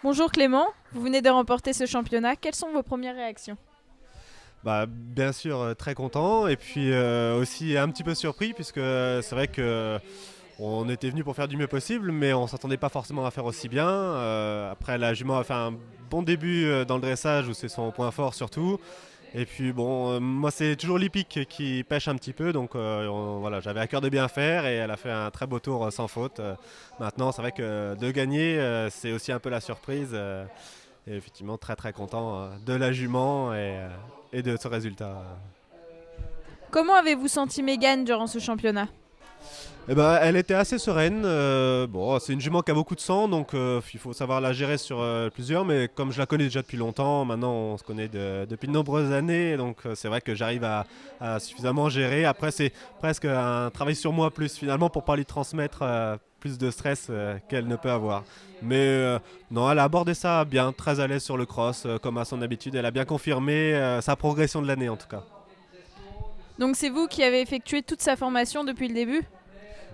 Bonjour Clément, vous venez de remporter ce championnat. Quelles sont vos premières réactions? Bah, bien sûr, très content et puis aussi un petit peu surpris puisque c'est vrai que on était venu pour faire du mieux possible, mais on s'attendait pas forcément à faire aussi bien. Après, la jument a fait un bon début dans le dressage où c'est son point fort surtout. Et puis bon, moi c'est toujours l'hippique qui pêche un petit peu, donc voilà, j'avais à cœur de bien faire et elle a fait un très beau tour sans faute. Maintenant, c'est vrai que de gagner, c'est aussi un peu la surprise. Et effectivement, très très content de la jument et de ce résultat. Comment avez-vous senti Mégane durant ce championnat? Eh ben, elle était assez sereine. Bon, c'est une jument qui a beaucoup de sang, donc il faut savoir la gérer sur plusieurs. Mais comme je la connais déjà depuis longtemps, maintenant on se connaît depuis de nombreuses années, donc c'est vrai que j'arrive à suffisamment gérer. Après, c'est presque un travail sur moi plus finalement pour pas lui transmettre plus de stress qu'elle ne peut avoir. Mais non, elle a abordé ça bien, très à l'aise sur le cross, comme à son habitude. Elle a bien confirmé sa progression de l'année en tout cas. Donc c'est vous qui avez effectué toute sa formation depuis le début?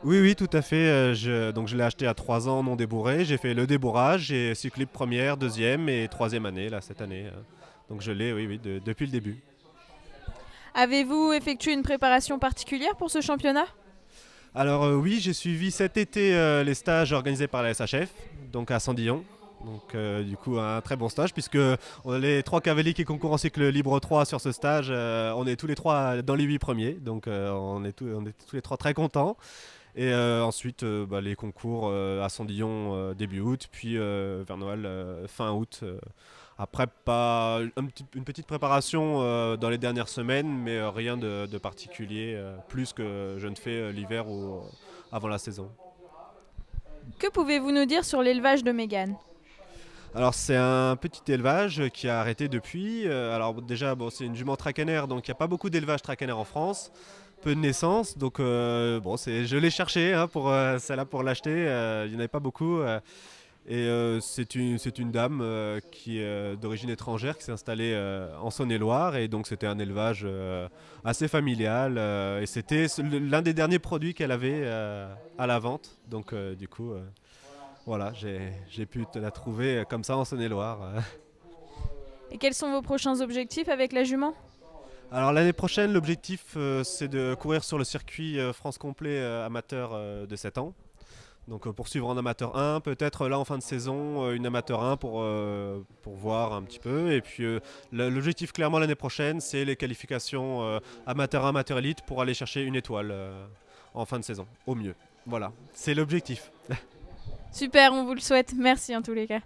Oui, oui, tout à fait. Donc je l'ai acheté à 3 ans non débourré. J'ai fait le débourrage, j'ai cyclé première, deuxième et troisième année là cette année. Donc je l'ai, oui, oui, depuis le début. Avez-vous effectué une préparation particulière pour ce championnat? Alors oui, j'ai suivi cet été les stages organisés par la SHF, donc à Sandillon. Donc du coup un très bon stage puisque on a les trois cavaliers qui concourent en cycle libre 3 sur ce stage, on est tous les trois dans les 8 premiers, donc on est tous les trois très contents. Et ensuite, bah, les concours à Sandillon début août, puis vers Noël fin août. Après, pas une petite préparation dans les dernières semaines, mais rien de particulier, plus que je ne fais l'hiver ou avant la saison. Que pouvez-vous nous dire sur l'élevage de Mégane? Alors c'est un petit élevage qui a arrêté depuis. Alors déjà, bon, c'est une jument traquenaire, donc il n'y a pas beaucoup d'élevage traquenaire en France. Peu de naissances, donc bon, je l'ai cherché hein, pour celle-là pour l'acheter. Il n'y en avait pas beaucoup. Et c'est une dame qui est d'origine étrangère qui s'est installée en Saône-et-Loire. Et donc c'était un élevage assez familial. Et c'était l'un des derniers produits qu'elle avait à la vente. Donc du coup, voilà, j'ai pu te la trouver comme ça en Saône-et-Loire. Et quels sont vos prochains objectifs avec la jument? Alors l'année prochaine, l'objectif c'est de courir sur le circuit France complet amateur de 7 ans. Donc poursuivre en amateur 1, peut-être là en fin de saison une amateur 1 pour voir un petit peu. Et puis l'objectif clairement l'année prochaine, c'est les qualifications amateur 1, amateur élite pour aller chercher une étoile en fin de saison, au mieux. Voilà, c'est l'objectif. Super, on vous le souhaite. Merci en tous les cas.